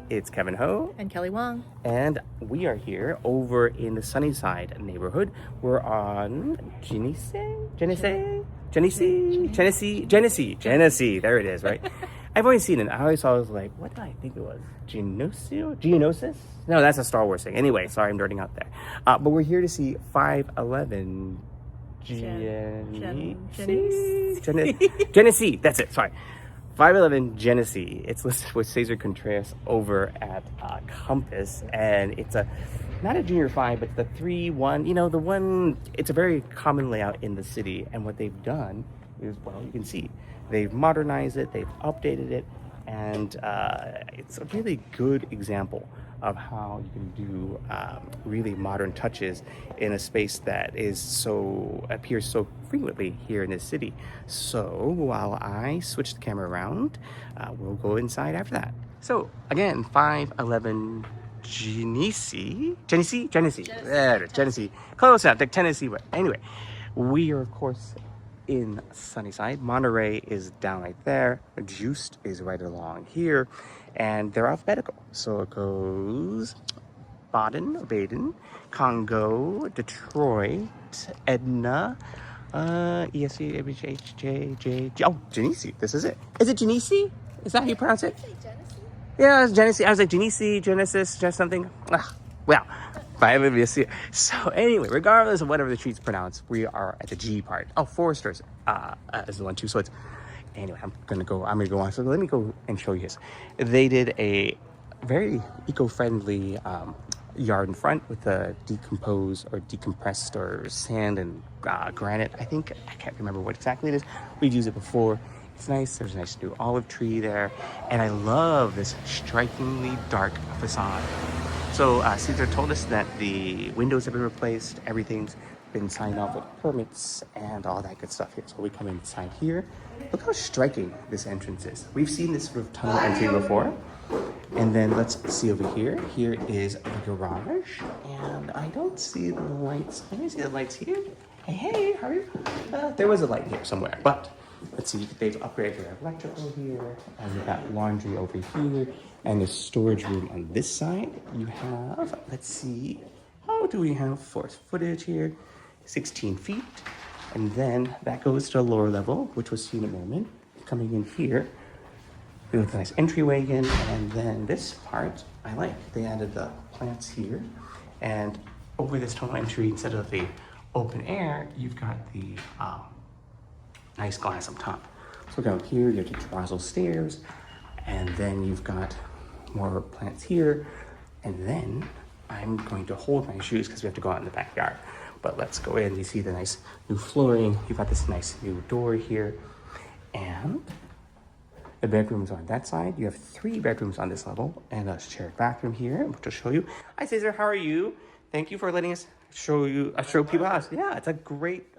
It's K.Ho and Keli Wong. and we are here over in the Sunnyside neighborhood. We're on Gennessee. There it is, right? I've always seen it. I always thought it was like, what did I think it was? Geonosis? No, that's a Star Wars thing. Anyway, sorry, I'm nerding out there. But we're here to see 511 Gennessee. That's it. Sorry. 511 Gennessee. It's listed with Caesar Contreras over at Compass, and it's not a junior 5, but the 3-1. You know, the one. It's a very common layout in the city, and what they've done is, well, you can see they've modernized it, they've updated it, and it's a really good example of how you can do really modern touches in a space that appears so frequently here in this city. So while I switch the camera around, we'll go inside after that. So again, 511 Gennessee. Close enough, like Tennessee, but anyway, we are of course in Sunnyside. Monterey is down right there. Juiced is right along here, and they're alphabetical. So it goes Baden, Congo, Detroit, Edna, ESC, oh, Gennessee. This is it. Is it Gennessee? Is that how you pronounce it? Yeah, it's Gennessee. I was like Genesis, just something. Well. So anyway, regardless of whatever the street's pronounced, we are at the G part. Oh, Forrester's is the one too. So it's anyway. I'm gonna go on. So let me go and show you this. They did a very eco-friendly yard in front with a decompressed or sand and granite. I can't remember what exactly it is. We've used it before. It's nice. There's a nice new olive tree there, and I love this strikingly dark facade. So Caesar told us that the windows have been replaced, everything's been signed off with permits and all that good stuff here. So we come inside here. Look how striking this entrance is. We've seen this sort of tunnel entry before. And then let's see over here. Here is the garage, and I don't see the lights. Can I see the lights here? Hey, how are you? There was a light here somewhere, but let's see, they've upgraded their electrical here, and we've got laundry over here, and the storage room on this side. You have, let's see, how do we have force footage here? 16 feet. And then that goes to a lower level, which was seen a moment. Coming in here, we have a nice entryway again, and then this part, I like. They added the plants here, and over this tunnel entry, instead of the open air, you've got the nice glass up top. So down here, you have the terrazzo stairs, and then you've got more plants here, and then I'm going to hold my shoes because we have to go out in the backyard. But let's go in. You see the nice new flooring. You've got this nice new door here, and the bedrooms on that side. You have 3 bedrooms on this level, and a shared bathroom here, which I'll show you. Hi, Caesar. How are you? Thank you for letting us show people house. Yeah, it's a great.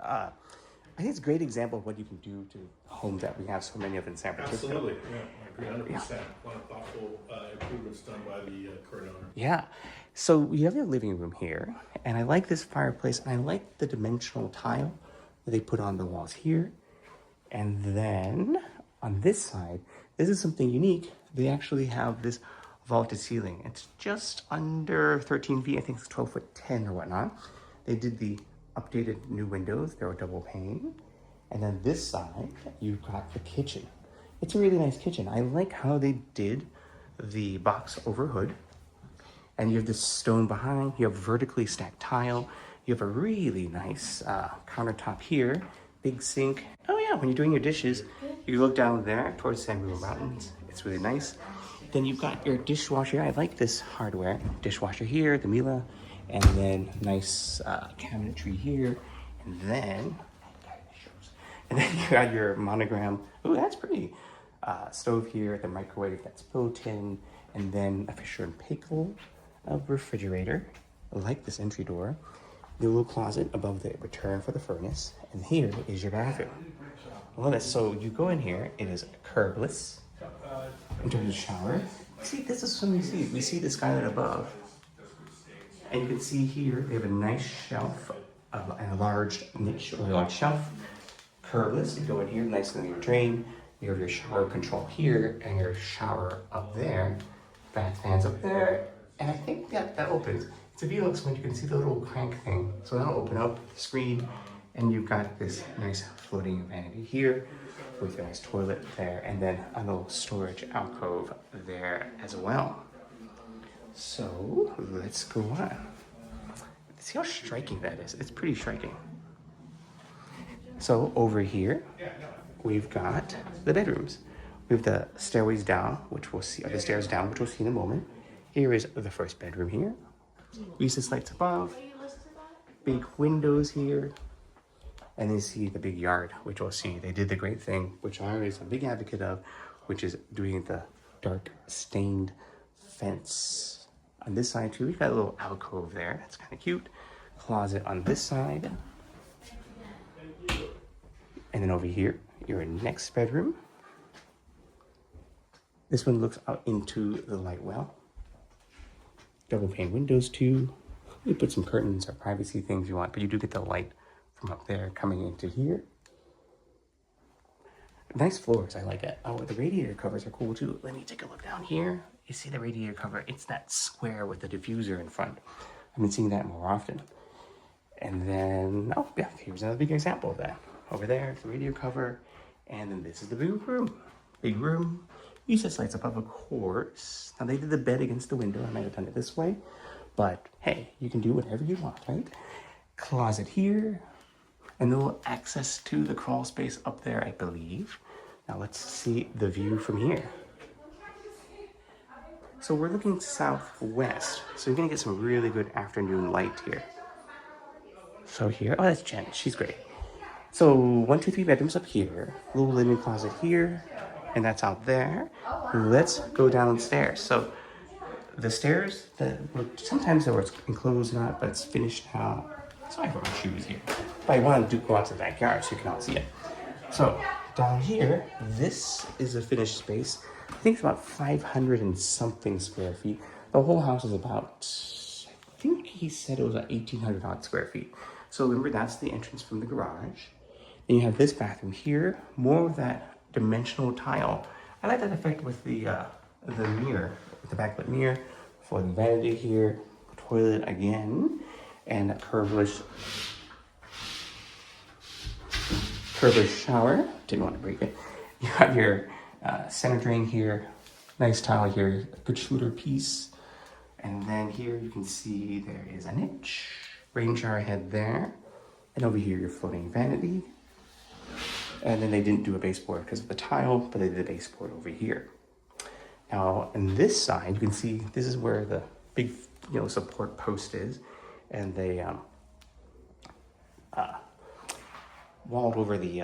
I think it's a great example of what you can do to homes that we have so many of in San Francisco. Absolutely, yeah, I agree 100%. A lot of thoughtful improvements done by the current owner. Yeah, so you have your living room here, and I like this fireplace, and I like the dimensional tile that they put on the walls here. And then on this side, this is something unique. They actually have this vaulted ceiling. It's just under 13 feet. I think it's 12 foot 10 or whatnot. They did the updated new windows. They're a double pane. And then this side, you've got the kitchen. It's a really nice kitchen. I like how they did the box over hood. And you have this stone behind. You have vertically stacked tile. You have a really nice countertop here. Big sink. Oh yeah, when you're doing your dishes, you look down there towards San Diego Mountains. It's really nice. Then you've got your dishwasher. I like this hardware. Dishwasher here, the Miele. And then nice cabinetry here. And then you got your monogram. Oh, that's pretty. Stove here, the microwave that's built in. And then a Fisher & Paykel refrigerator. I like this entry door. The little closet above the return for the furnace. And here is your bathroom. I love this. So you go in here. It is curbless in terms of shower. See, this is what we see. We see the skylight above. And you can see here, they have a nice shelf and a large niche or a large shelf. Curbless, you go in here, nice and your drain. You have your shower control here and your shower up there. That fans up there, and I think that opens. It's a Velux one, you can see the little crank thing. So that'll open up the screen, and you've got this nice floating vanity here with a nice toilet there, and then a little storage alcove there as well. So let's go on. See how striking that is? It's pretty striking. So over here, we've got the bedrooms. We have the stairways down, which we'll see, or the stairs down, which we'll see in a moment. Here is the first bedroom here. Recess lights above, big windows here, and then you see the big yard, which we'll see. They did the great thing, which I was a big advocate of, which is doing the dark stained fence. On this side too, we've got a little alcove there. That's kind of cute. Closet on this side. And then over here, your next bedroom. This one looks out into the light well. Double pane windows too. You put some curtains or privacy things you want, but you do get the light from up there coming into here. Nice floors, I like it. Oh, the radiator covers are cool too. Let me take a look down here. You see the radiator cover? It's that square with the diffuser in front. I've been seeing that more often. And then, oh yeah, here's another big example of that. Over there, the radiator cover. And then this is the big room. Big room. Recess lights above, of course. Now they did the bed against the window. I might have done it this way, but hey, you can do whatever you want, right? Closet here, and a little access to the crawl space up there, I believe. Now let's see the view from here. So we're looking southwest, so you're gonna get some really good afternoon light here. So here, oh, that's Jen, she's great. So 1, 2, 3 bedrooms up here, little linen closet here, and that's out there. Let's go downstairs. So the stairs that were, sometimes they were enclosed, not, but it's finished now. So I have my shoes here. But I wanted to go out to the backyard so you can all see it. So down here, this is a finished space. I think it's about 500 and something square feet. The whole house is about, I think he said it was 1,800 odd square feet. So remember, that's the entrance from the garage. Then you have this bathroom here, more of that dimensional tile. I like that effect with the mirror, with the backlit mirror for the vanity here, toilet again, and a curbless shower. Didn't want to break it. You have your center drain here, nice tile here, a good shooter piece. And then here you can see there is a niche, rain shower head there, and over here your floating vanity. And then they didn't do a baseboard because of the tile, but they did a baseboard over here. Now, on this side, you can see this is where the big, support post is, and they walled over the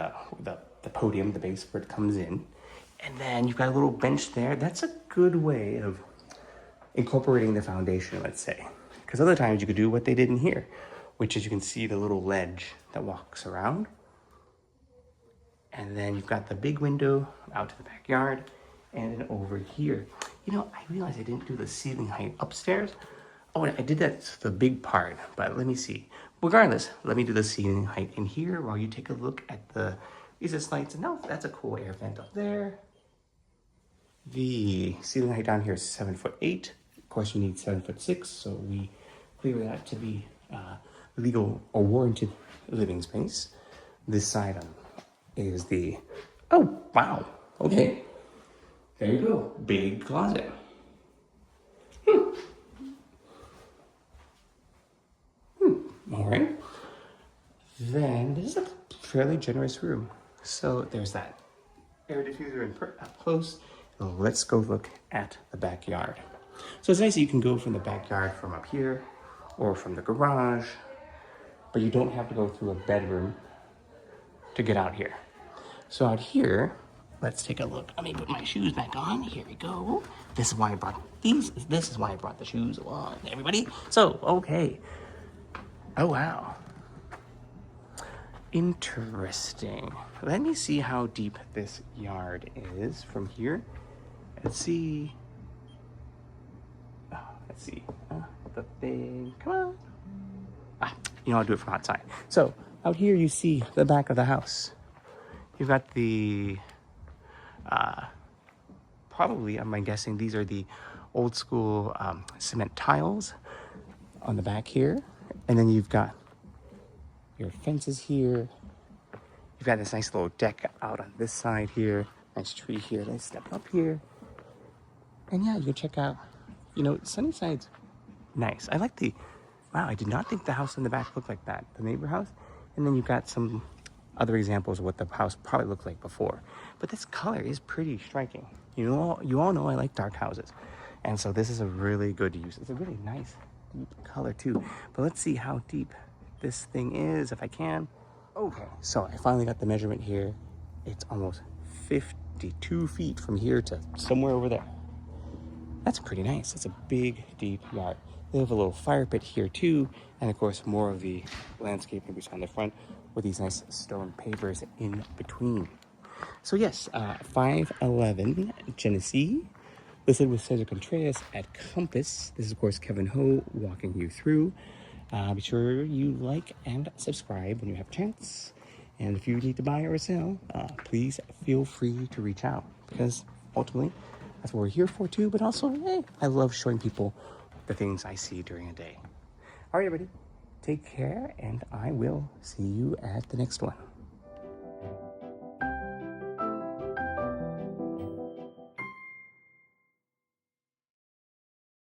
podium, the base where it comes in, and then you've got a little bench there. That's a good way of incorporating the foundation, let's say, because other times you could do what they did in here, which is you can see the little ledge that walks around. And then you've got the big window out to the backyard, and then over here. I realized I didn't do the ceiling height upstairs. Oh, I did that to the big part, but let me see. Regardless, let me do the ceiling height in here while you take a look at the recess lights. And no, that's a cool air vent up there. The ceiling height down here is 7'8". Of course, you need 7'6", so we clear that to be legal or warranted living space. This side is the, oh, wow, okay. There you go, big closet. All right. Then this is a fairly generous room. So there's that air diffuser up close. Now let's go look at the backyard. So it's nice that you can go from the backyard from up here or from the garage, but you don't have to go through a bedroom to get out here. So out here, let's take a look. Let me put my shoes back on. Here we go. This is why I brought these. This is why I brought the shoes along, everybody. So, okay. Oh, wow. Interesting. Let me see how deep this yard is from here. Let's see. Let's see. The thing. Come on. I'll do it from outside. So, out here you see the back of the house. You've got the, probably, I'm guessing these are the old school cement tiles on the back here. And then you've got your fences here. You've got this nice little deck out on this side here. Nice tree here. Let's step up here. And yeah, you can check out, you know, Sunnyside's nice. I like the, wow, I did not think the house in the back looked like that, the neighbor house. And then you've got some other examples of what the house probably looked like before. But this color is pretty striking. You all know I like dark houses. And so this is a really good use. It's a really nice, deep color too. But let's see how deep this thing is, if I can. Okay, so I finally got the measurement here. It's almost 52 feet from here to somewhere over there. That's pretty nice. It's a big, deep yard. They have a little fire pit here too, and of course more of the landscaping we saw on the front with these nice stone pavers in between. So yes, 511 Gennessee, listed with Caesar Contreras at Compass. This is of course K.Ho walking you through. Be sure you like and subscribe when you have a chance. And if you need to buy or sell, please feel free to reach out, because ultimately that's what we're here for too. But also, hey, I love showing people the things I see during a day. All right, everybody, take care, and I will see you at the next one.